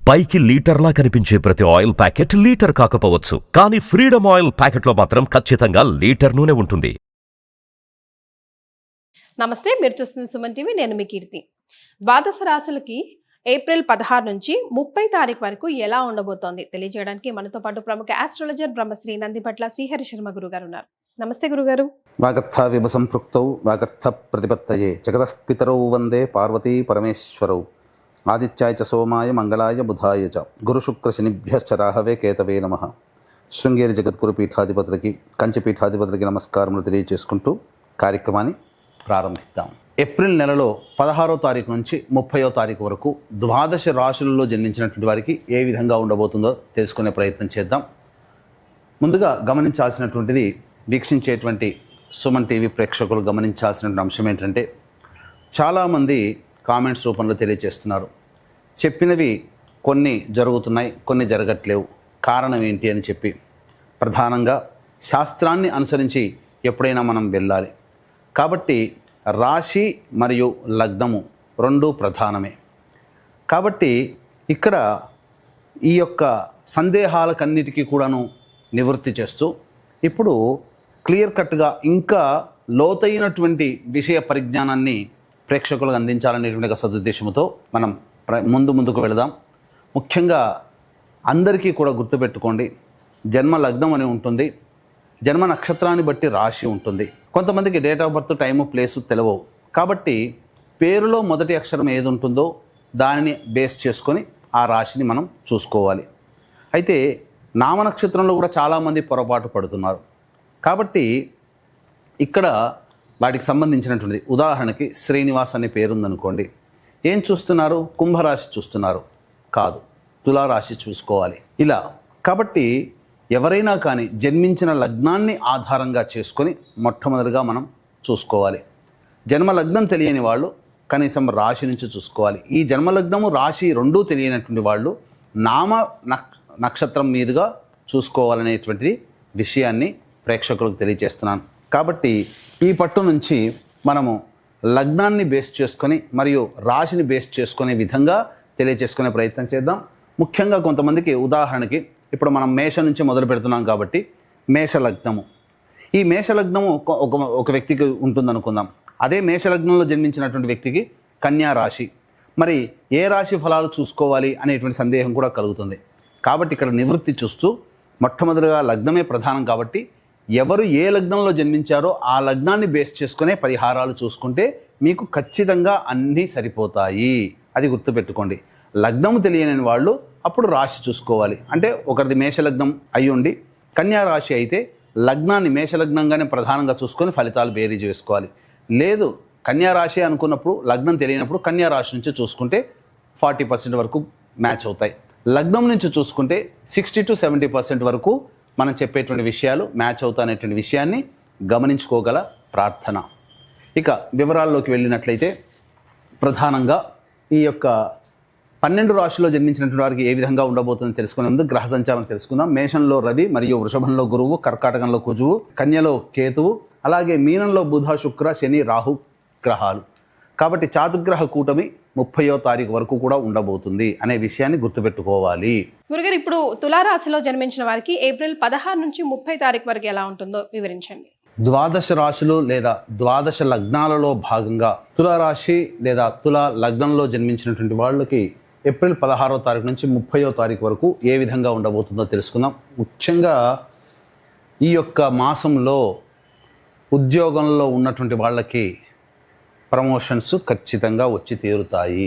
పైకి లీటర్లా కనిపించే ప్రతి ఆయిల్ ప్యాకెట్ లీటర్ కాకపోవచ్చు, కానీ ఫ్రీడమ్ ఆయిల్ ప్యాకెట్లో మాత్రం ఖచ్చితంగా లీటర్ నూనె ఉంటుంది. నమస్తే, మీరు చూస్తున్న సుమన్ టీవీ. నేను మీ కీర్తి. ద్వాదశ రాశులకి ఏప్రిల్ 16 నుంచి 30 తారీఖు వరకు ఎలా ఉండబోతోంది తెలియజేయడానికి మనతో పాటు ప్రముఖ ఆస్ట్రాలజర్ బ్రహ్మశ్రీ నందిపట్ల శ్రీహరి శర్మ గురుగారు ఉన్నారు. నమస్తే గురుగారు. వాగర్థ విభ సంపృక్తౌ వాగర్థ ప్రతిపత్తయే జగతః పితరౌ వందే పార్వతీ పరమేశ్వరౌ ఆదిత్యాయ చ సోమాయ మంగళాయ బుధాయ చ గురు శుక్ర శనిభ్యశ్చ రాహవే కేతవే నమః. శృంగేరి జగద్గురు పీఠాధిపతులకి కంచి పీఠాధిపతులకి నమస్కారములు తెలియజేసుకుంటూ కార్యక్రమాన్ని ప్రారంభిద్దాం. ఏప్రిల్ నెలలో 16వ తారీఖు నుంచి 30వ తారీఖు వరకు ద్వాదశ రాశులలో జన్మించినటువంటి వారికి ఏ విధంగా ఉండబోతుందో తెలుసుకునే ప్రయత్నం చేద్దాం. ముందుగా గమనించాల్సినటువంటిది, వీక్షించేటువంటి సుమన్ టీవీ ప్రేక్షకులు గమనించాల్సినటువంటి అంశం ఏంటంటే, చాలామంది కామెంట్స్ రూపంలో తెలియజేస్తున్నారు, చెప్పినవి కొన్ని జరుగుతున్నాయి, కొన్ని జరగట్లేవు, కారణం ఏంటి అని చెప్పి. ప్రధానంగా శాస్త్రాన్ని అనుసరించి ఎప్పుడైనా మనం వెళ్ళాలి కాబట్టి రాశి మరియు లగ్నము రెండూ ప్రధానమే. కాబట్టి ఇక్కడ ఈ యొక్క సందేహాలకన్నిటికీ కూడాను నివృత్తి చేస్తూ ఇప్పుడు క్లియర్ కట్గా ఇంకా లోతైనటువంటి విషయ పరిజ్ఞానాన్ని ప్రేక్షకులకు అందించాలనేటువంటి సదుద్దేశంతో మనం ముందుకు వెళదాం. ముఖ్యంగా అందరికీ కూడా గుర్తుపెట్టుకోండి, జన్మ లగ్నం అని ఉంటుంది, జన్మ నక్షత్రాన్ని బట్టి రాశి ఉంటుంది. కొంతమందికి date of birth, time, place తెలియవు. కాబట్టి పేరులో మొదటి అక్షరం ఏది ఉంటుందో దానిని బేస్ చేసుకొని ఆ రాశిని మనం చూసుకోవాలి. అయితే నామ నక్షత్రంలో కూడా చాలామంది పొరపాటు పడుతున్నారు. కాబట్టి ఇక్కడ వాటికి సంబంధించినటువంటిది, ఉదాహరణకి శ్రీనివాస్ అనే పేరుందనుకోండి, ఏం చూస్తున్నారు? కుంభరాశి చూస్తున్నారు, కాదు, తులారాశి చూసుకోవాలి. ఇలా కాబట్టి ఎవరైనా కానీ జన్మించిన లగ్నాన్ని ఆధారంగా చేసుకొని మొట్టమొదటిగా మనం చూసుకోవాలి. జన్మ లగ్నం తెలియని వాళ్ళు కనీసం రాశి నుంచి చూసుకోవాలి. ఈ జన్మలగ్నము రాశి రెండూ తెలియనటువంటి వాళ్ళు నామ నక్షత్రం మీదుగా చూసుకోవాలనేటువంటిది విషయాన్ని ప్రేక్షకులకు తెలియజేస్తున్నాను. కాబట్టి ఈ పట్టు నుంచి మనము లగ్నాన్ని బేస్ చేసుకొని మరియు రాశిని బేస్ చేసుకునే విధంగా తెలియజేసుకునే ప్రయత్నం చేద్దాం. ముఖ్యంగా కొంతమందికి, ఉదాహరణకి ఇప్పుడు మనం మేష నుంచి మొదలు పెడుతున్నాం కాబట్టి మేష లగ్నము, ఈ మేష లగ్నము ఒక వ్యక్తికి ఉంటుందనుకుందాం. అదే మేష లగ్నంలో జన్మించినటువంటి వ్యక్తికి కన్యా రాశి, మరి ఏ రాశి ఫలాలు చూసుకోవాలి అనేటువంటి సందేహం కూడా కలుగుతుంది. కాబట్టి ఇక్కడ నివృత్తి చూస్తూ మొట్టమొదటిగా లగ్నమే ప్రధానం కాబట్టి ఎవరు ఏ లగ్నంలో జన్మించారో ఆ లగ్నాన్ని బేస్ చేసుకునే పరిహారాలు చూసుకుంటే మీకు ఖచ్చితంగా అన్నీ సరిపోతాయి. అది గుర్తుపెట్టుకోండి. లగ్నము తెలియని వాళ్ళు అప్పుడు రాశి చూసుకోవాలి. అంటే ఒకరిది మేషలగ్నం అయి ఉండి కన్యా రాశి అయితే లగ్నాన్ని మేషలగ్నంగానే ప్రధానంగా చూసుకొని ఫలితాలు బేరీజ్ వేసుకోవాలి. లేదు కన్యా రాశి అనుకున్నప్పుడు లగ్నం తెలియనప్పుడు కన్యా రాశి నుంచి చూసుకుంటే 40% వరకు మ్యాచ్ అవుతాయి. లగ్నం నుంచి చూసుకుంటే 60 to 70% వరకు మనం చెప్పేటువంటి విషయాలు మ్యాచ్ అవుతాయనేటువంటి విషయాన్ని గమనించుకోగల ప్రార్థన. ఇక వివరాల్లోకి వెళ్ళినట్లయితే, ప్రధానంగా ఈ యొక్క 12 రాశుల్లో జన్మించినటువంటి వారికి ఏ విధంగా ఉండబోతుందో తెలుసుకునే ముందు గ్రహ సంచారం తెలుసుకుందాం. మేషంలో రవి మరియు వృషభంలో గురువు, కర్కాటకంలో కుజువు, కన్యలో కేతువు, అలాగే మీనంలో బుధ, శుక్ర, శని, రాహు గ్రహాలు. కాబట్టి చాతుర్గ్రహ కూటమి 30వ తారీఖు వరకు కూడా ఉండబోతుంది అనే విషయాన్ని గుర్తుపెట్టుకోవాలి. గురుగారు, ఇప్పుడు తులారాశిలో జన్మించిన వారికి ఏప్రిల్ 16 నుంచి 30 తారీఖు వరకు ఎలా ఉంటుందో వివరించండి. ద్వాదశ రాశులు లేదా ద్వాదశ లగ్నాలలో భాగంగా తులారాశి లేదా తులా లగ్నంలో జన్మించినటువంటి వాళ్ళకి ఏప్రిల్ 16వ తారీఖు నుంచి 30వ తారీఖు వరకు ఏ విధంగా ఉండబోతుందో తెలుసుకుందాం. ముఖ్యంగా ఈ యొక్క మాసంలో ఉద్యోగంలో ఉన్నటువంటి వాళ్ళకి ప్రమోషన్స్ ఖచ్చితంగా వచ్చి తీరుతాయి,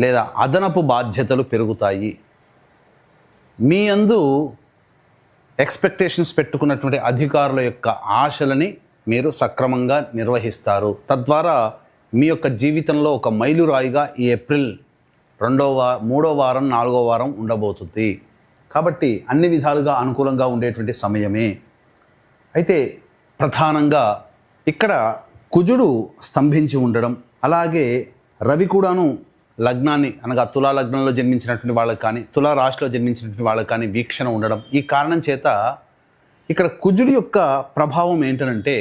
లేదా అదనపు బాధ్యతలు పెరుగుతాయి. మీ యందు ఎక్స్పెక్టేషన్స్ పెట్టుకున్నటువంటి అధికారుల యొక్క ఆశలని మీరు సక్రమంగా నిర్వహిస్తారు. తద్వారా మీ యొక్క జీవితంలో ఒక మైలురాయిగా ఈ ఏప్రిల్ 3వ వారం 4వ వారం ఉండబోతుంది. కాబట్టి అన్ని విధాలుగా అనుకూలంగా ఉండేటువంటి సమయమే. అయితే ప్రధానంగా ఇక్కడ కుజుడు స్తంభించి ఉండడం, అలాగే రవి కూడాను లగ్నాన్ని అనగా తులా లగ్నంలో జన్మించినటువంటి వాళ్ళకి కానీ తులా రాశిలో జన్మించినటువంటి వాళ్ళకి కానీ వీక్షణ ఉండడం, ఈ కారణం చేత ఇక్కడ కుజుడి యొక్క ప్రభావం ఏంటంటే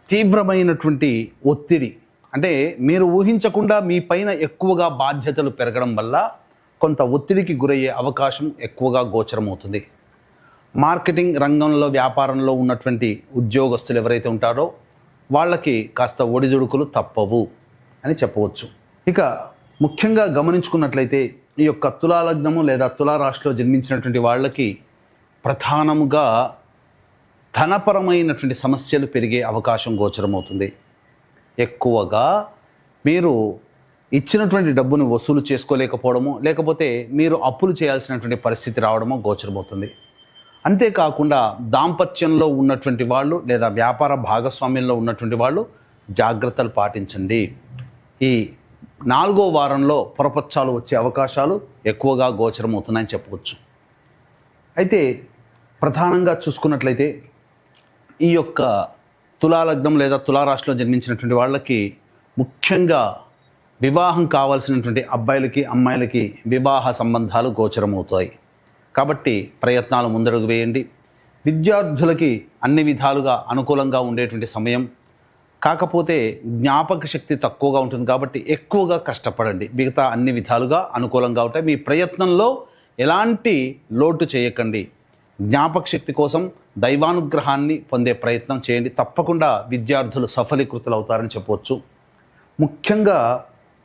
తీవ్రమైనటువంటి ఒత్తిడి, అంటే మీరు ఊహించకుండా మీ పైన ఎక్కువగా బాధ్యతలు పెరగడం వల్ల కొంత ఒత్తిడికి గురయ్యే అవకాశం ఎక్కువగా గోచరమవుతుంది. మార్కెటింగ్ రంగంలో వ్యాపారంలో ఉన్నటువంటి ఉద్యోగస్తులు ఎవరైతే ఉంటారో వాళ్ళకి కాస్త ఒడిదుడుకులు తప్పవు అని చెప్పవచ్చు. ఇక ముఖ్యంగా గమనించుకున్నట్లయితే ఈ యొక్క తులా లగ్నము లేదా తులా రాశిలో జన్మించినటువంటి వాళ్ళకి ప్రధానముగా ధనపరమైనటువంటి సమస్యలు పెరిగే అవకాశం గోచరమవుతుంది. ఎక్కువగా మీరు ఇచ్చినటువంటి డబ్బును వసూలు చేసుకోలేకపోవడము, లేకపోతే మీరు అప్పులు చేయాల్సినటువంటి పరిస్థితి రావడమో గోచరమవుతుంది. అంతేకాకుండా దాంపత్యంలో ఉన్నటువంటి వాళ్ళు లేదా వ్యాపార భాగస్వామ్యంలో ఉన్నటువంటి వాళ్ళు జాగ్రత్తలు పాటించండి. ఈ 4వ వారంలో పొరపచ్చాలు వచ్చే అవకాశాలు ఎక్కువగా గోచరమవుతున్నాయని చెప్పవచ్చు. అయితే ప్రధానంగా చూసుకున్నట్లయితే ఈ యొక్క తులాలగ్నం లేదా తులారాశిలో జన్మించినటువంటి వాళ్ళకి ముఖ్యంగా వివాహం కావాల్సినటువంటి అబ్బాయిలకి అమ్మాయిలకి వివాహ సంబంధాలు గోచరమవుతాయి. కాబట్టి ప్రయత్నాలు ముందడుగు వేయండి. విద్యార్థులకి అన్ని విధాలుగా అనుకూలంగా ఉండేటువంటి సమయం. కాకపోతే జ్ఞాపక శక్తి తక్కువగా ఉంటుంది కాబట్టి ఎక్కువగా కష్టపడండి. మిగతా అన్ని విధాలుగా అనుకూలంగా ఉంటాయి. మీ ప్రయత్నంలో ఎలాంటి లోటు చేయకండి. జ్ఞాపక శక్తి కోసం దైవానుగ్రహాన్ని పొందే ప్రయత్నం చేయండి. తప్పకుండా విద్యార్థులు సఫలీకృతులు అవుతారని చెప్పవచ్చు. ముఖ్యంగా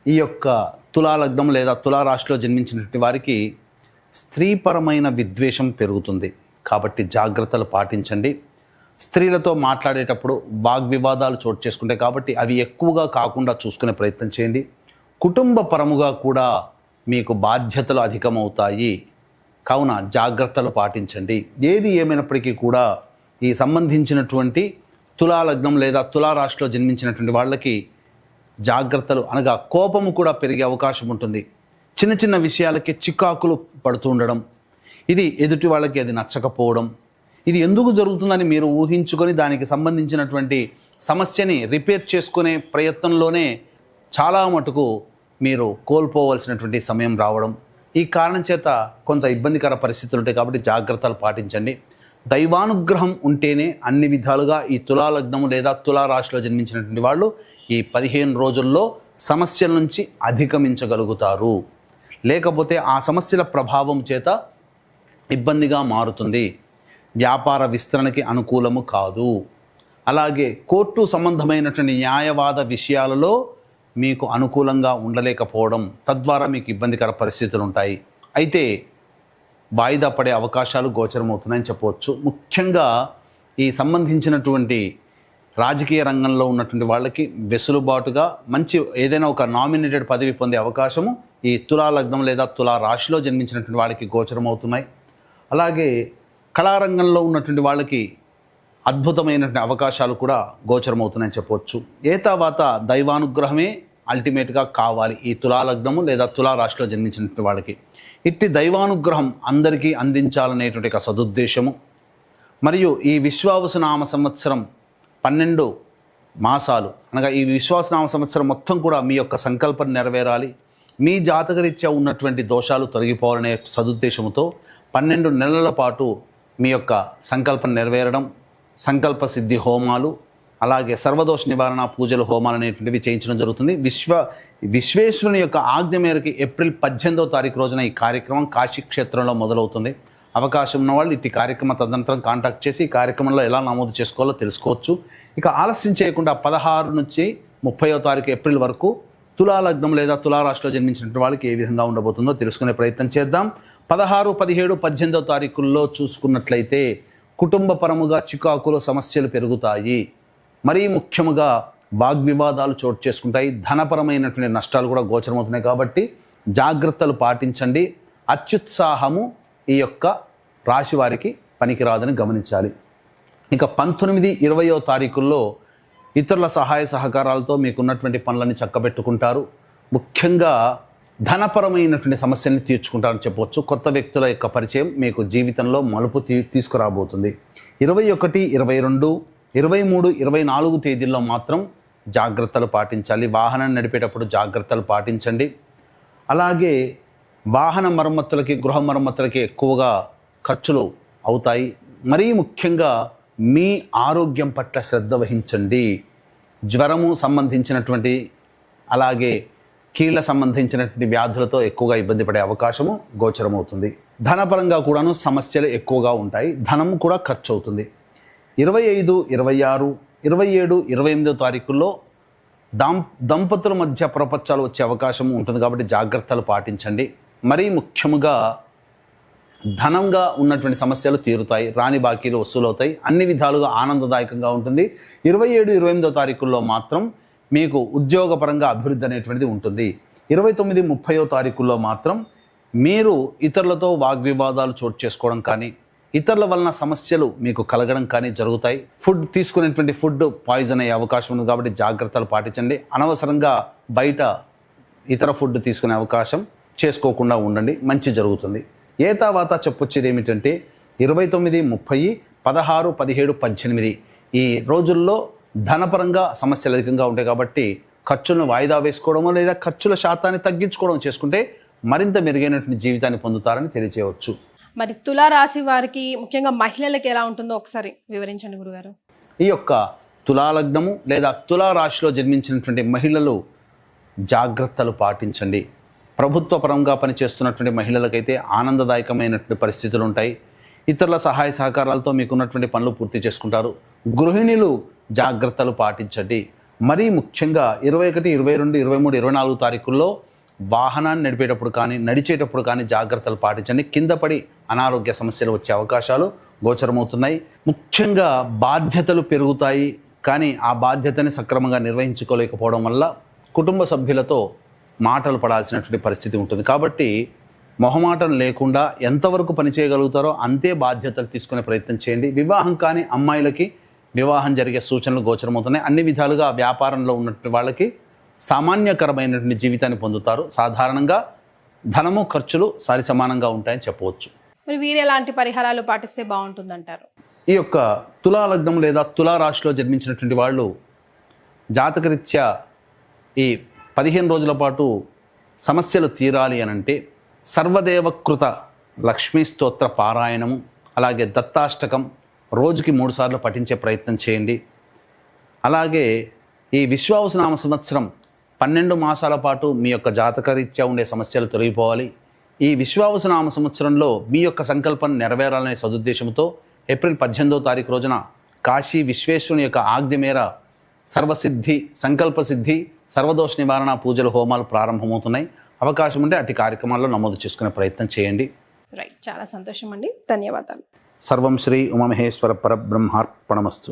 ఈ యొక్క తులాలగ్నం లేదా తులారాశిలో జన్మించినటువంటి వారికి స్త్రీపరమైన విద్వేషం పెరుగుతుంది. కాబట్టి జాగ్రత్తలు పాటించండి. స్త్రీలతో మాట్లాడేటప్పుడు వాగ్వివాదాలు చోటు చేసుకుంటాయి కాబట్టి అవి ఎక్కువగా కాకుండా చూసుకునే ప్రయత్నం చేయండి. కుటుంబ పరముగా కూడా మీకు బాధ్యతలు అధికమవుతాయి. కావున జాగ్రత్తలు పాటించండి. ఏది ఏమైనప్పటికీ కూడా ఈ సంబంధించినటువంటి తులాలగ్నం లేదా తులారాశిలో జన్మించినటువంటి వాళ్ళకి జాగ్రత్తలు అనగా కోపము కూడా పెరిగే అవకాశం ఉంటుంది. చిన్న చిన్న విషయాలకి చికాకులు పడుతూ ఉండడం, ఇది ఎదుటి వాళ్ళకి అది నచ్చకపోవడం, ఇది ఎందుకు జరుగుతుందని మీరు ఊహించుకొని దానికి సంబంధించినటువంటి సమస్యని రిపేర్ చేసుకునే ప్రయత్నంలోనే చాలా మటుకు మీరు కోల్పోవలసినటువంటి సమయం రావడం, ఈ కారణం చేత కొంత ఇబ్బందికర పరిస్థితులు ఉంటాయి. కాబట్టి జాగ్రత్తలు పాటించండి. దైవానుగ్రహం ఉంటేనే అన్ని విధాలుగా ఈ తులాలగ్నము లేదా తులారాశిలో జన్మించినటువంటి వాళ్ళు ఈ 15 రోజుల్లో సమస్యల నుంచి అధిగమించగలుగుతారు. లేకపోతే ఆ సమస్యల ప్రభావం చేత ఇబ్బందిగా మారుతుంది. వ్యాపార విస్తరణకి అనుకూలము కాదు. అలాగే కోర్టు సంబంధమైనటువంటి న్యాయవాద విషయాలలో మీకు అనుకూలంగా ఉండలేకపోవడం, తద్వారా మీకు ఇబ్బందికర పరిస్థితులు ఉంటాయి. అయితే వాయిదా పడే అవకాశాలు గోచరమవుతున్నాయని చెప్పవచ్చు. ముఖ్యంగా ఈ సంబంధించినటువంటి రాజకీయ రంగంలో ఉన్నటువంటి వాళ్ళకి వెసులుబాటుగా మంచి ఏదైనా ఒక నామినేటెడ్ పదవి పొందే అవకాశము ఈ తులాలగ్నం లేదా తులారాశిలో జన్మించినటువంటి వాళ్ళకి గోచరమవుతున్నాయి. అలాగే కళారంగంలో ఉన్నటువంటి వాళ్ళకి అద్భుతమైనటువంటి అవకాశాలు కూడా గోచరమవుతున్నాయని చెప్పవచ్చు. ఏతావాత దైవానుగ్రహమే అల్టిమేట్గా కావాలి ఈ తులాలగ్నము లేదా తులారాశిలో జన్మించినటువంటి వాళ్ళకి. ఇట్టి దైవానుగ్రహం అందరికీ అందించాలనేటువంటి ఒక సదుద్దేశము మరియు ఈ విశ్వావసునామ సంవత్సరం 12 మాసాలు అనగా ఈ విశ్వాసనామ సంవత్సరం మొత్తం కూడా మీ యొక్క సంకల్పం నెరవేరాలి, మీ జాతకరీత్యా ఉన్నటువంటి దోషాలు తొలగిపోవాలనే సదుద్దేశంతో 12 నెలల పాటు మీ యొక్క సంకల్పం నెరవేరడం, సంకల్ప సిద్ధి హోమాలు, అలాగే సర్వదోష నివారణ పూజలు, హోమాలు అనేటువంటివి చేయించడం జరుగుతుంది. విశ్వేశ్వరుని యొక్క ఆజ్ఞ మేరకు ఏప్రిల్ 18వ తారీఖు రోజున ఈ కార్యక్రమం కాశీ క్షేత్రంలో మొదలవుతుంది. అవకాశం ఉన్న వాళ్ళు ఇట్టి కార్యక్రమ తదనంతరం కాంటాక్ట్ చేసి ఈ కార్యక్రమంలో ఎలా నమోదు చేసుకోవాలో తెలుసుకోవచ్చు. ఇక ఆలస్యం చేయకుండా 16 నుంచి 30వ తారీఖు ఏప్రిల్ వరకు తులాలగ్నం లేదా తులారాశిలో జన్మించినటువంటి వాళ్ళకి ఏ విధంగా ఉండబోతుందో తెలుసుకునే ప్రయత్నం చేద్దాం. 16, 17, 18వ తారీఖుల్లో చూసుకున్నట్లయితే కుటుంబ పరముగా చికాకులు సమస్యలు పెరుగుతాయి. మరీ ముఖ్యముగా వాగ్వివాదాలు చోటు చేసుకుంటాయి. ధనపరమైనటువంటి నష్టాలు కూడా గోచరమవుతున్నాయి. కాబట్టి జాగ్రత్తలు పాటించండి. అత్యుత్సాహము ఈ యొక్క రాశి వారికి పనికిరాదని గమనించాలి. ఇక 19, 20వ తారీఖుల్లో ఇతరుల సహాయ సహకారాలతో మీకున్నటువంటి పనులని చక్కబెట్టుకుంటారు. ముఖ్యంగా ధనపరమైనటువంటి సమస్యల్ని తీర్చుకుంటారని చెప్పవచ్చు. కొత్త వ్యక్తుల యొక్క పరిచయం మీకు జీవితంలో మలుపు తీసుకురాబోతుంది. 21, 22, 23, 24 తేదీల్లో మాత్రం జాగ్రత్తలు పాటించాలి. వాహనం నడిపేటప్పుడు జాగ్రత్తలు పాటించండి. అలాగే వాహన మరమ్మతులకి, గృహ మరమ్మతులకి ఎక్కువగా ఖర్చులు అవుతాయి. మరీ ముఖ్యంగా మీ ఆరోగ్యం పట్ల శ్రద్ధ వహించండి. జ్వరము సంబంధించినటువంటి, అలాగే కీళ్ళ సంబంధించినటువంటి వ్యాధులతో ఎక్కువగా ఇబ్బంది పడే అవకాశము గోచరమవుతుంది. ధనపరంగా కూడాను సమస్యలు ఎక్కువగా ఉంటాయి. ధనం కూడా ఖర్చు అవుతుంది. 25, 26, 27, 28 తారీఖుల్లో దంపతుల మధ్య ప్రపంచాలు వచ్చే అవకాశం ఉంటుంది కాబట్టి జాగ్రత్తలు పాటించండి. మరీ ముఖ్యముగా ధనంగా ఉన్నటువంటి సమస్యలు తీరుతాయి, రాని బాకీలు వసూలవుతాయి, అన్ని విధాలుగా ఆనందదాయకంగా ఉంటుంది. 27, 28 తారీఖుల్లో మాత్రం మీకు ఉద్యోగపరంగా అభివృద్ధి అనేటువంటిది ఉంటుంది. 29, 30 తారీఖుల్లో మాత్రం మీరు ఇతరులతో వాగ్వివాదాలు చోటు చేసుకోవడం కానీ, ఇతరుల వలన సమస్యలు మీకు కలగడం కానీ జరుగుతాయి. ఫుడ్ తీసుకునేటువంటి ఫుడ్ పాయిజన్ అయ్యే అవకాశం ఉంది కాబట్టి జాగ్రత్తలు పాటించండి. అనవసరంగా బయట ఇతర ఫుడ్ తీసుకునే అవకాశం చేసుకోకుండా ఉండండి, మంచి జరుగుతుంది. ఏ తర్వాత చెప్పొచ్చేది ఏమిటంటే 29, 30, 16, 17, 18 ఈ రోజుల్లో ధనపరంగా సమస్యలు అధికంగా ఉంటాయి కాబట్టి ఖర్చులను వాయిదా వేసుకోవడమో లేదా ఖర్చుల శాతాన్ని తగ్గించుకోవడం చేసుకుంటే మరింత మెరుగైనటువంటి జీవితాన్ని పొందుతారని తెలియజేయవచ్చు. మరి తులారాశి వారికి ముఖ్యంగా మహిళలకు ఎలా ఉంటుందో ఒకసారి వివరించండి గురుగారు. ఈ యొక్క తులాలగ్నము లేదా తులారాశిలో జన్మించినటువంటి మహిళలు జాగ్రత్తలు పాటించండి. ప్రభుత్వ పరంగా పనిచేస్తున్నటువంటి మహిళలకైతే ఆనందదాయకమైనటువంటి పరిస్థితులు ఉంటాయి. ఇతరుల సహాయ సహకారాలతో మీకున్నటువంటి పనులు పూర్తి చేసుకుంటారు. గృహిణులు జాగ్రత్తలు పాటించండి. మరీ ముఖ్యంగా 21, 22, 23, 24 తారీఖుల్లో వాహనాన్ని నడిపేటప్పుడు కానీ నడిచేటప్పుడు కానీ జాగ్రత్తలు పాటించండి. కింద పడి అనారోగ్య సమస్యలు వచ్చే అవకాశాలు గోచరమవుతున్నాయి. ముఖ్యంగా బాధ్యతలు పెరుగుతాయి కానీ ఆ బాధ్యతని సక్రమంగా నిర్వహించుకోలేకపోవడం వల్ల కుటుంబ సభ్యులతో మాటలు పడాల్సినటువంటి పరిస్థితి ఉంటుంది. కాబట్టి మొహమాటం లేకుండా ఎంతవరకు పని చేయగలుగుతారో అంతే బాధ్యతలు తీసుకునే ప్రయత్నం చేయండి. వివాహం కాని అమ్మాయిలకి వివాహం జరిగే సూచనలు గోచరమవుతున్నాయి. అన్ని విధాలుగా వ్యాపారంలో ఉన్నటువంటి వాళ్ళకి సామాన్యకరమైనటువంటి జీవితాన్ని పొందుతారు. సాధారణంగా ధనము ఖర్చులు సరి సమానంగా ఉంటాయని చెప్పవచ్చు. మరి వీరు ఎలాంటి పరిహారాలు పాటిస్తే బాగుంటుందంటారు? ఈ యొక్క తులాలగ్నం లేదా తులారాశిలో జన్మించినటువంటి వాళ్ళు జాతకరీత్యా ఈ 15 రోజుల పాటు సమస్యలు తీరాలి అనంటే సర్వదేవకృత లక్ష్మీ స్తోత్ర పారాయణము అలాగే దత్తాష్టకం రోజుకి 3 సార్లు పఠించే ప్రయత్నం చేయండి. అలాగే ఈ విశ్వావసునామ సంవత్సరం 12 మాసాల పాటు మీ యొక్క జాతకరీత్యా ఉండే సమస్యలు తొలగిపోవాలి. ఈ విశ్వావసునామ సంవత్సరంలో మీ యొక్క సంకల్పం నెరవేరాలనే సదుద్దేశంతో ఏప్రిల్ 18వ తారీఖు రోజున కాశీ విశ్వేశ్వరుని యొక్క ఆజ్ఞ మేర సర్వసిద్ధి, సంకల్పసిద్ధి, సర్వదోష నివారణ పూజలు, హోమాలు ప్రారంభమవుతున్నాయి. అవకాశం ఉంటే అట్టి కార్యక్రమాల్లో నమోదు చేసుకునే ప్రయత్నం చేయండి. రైట్, చాలా సంతోషం అండి, ధన్యవాదాలు. సర్వం శ్రీ ఉమామహేశ్వర పరబ్రహ్మార్పణమస్తు.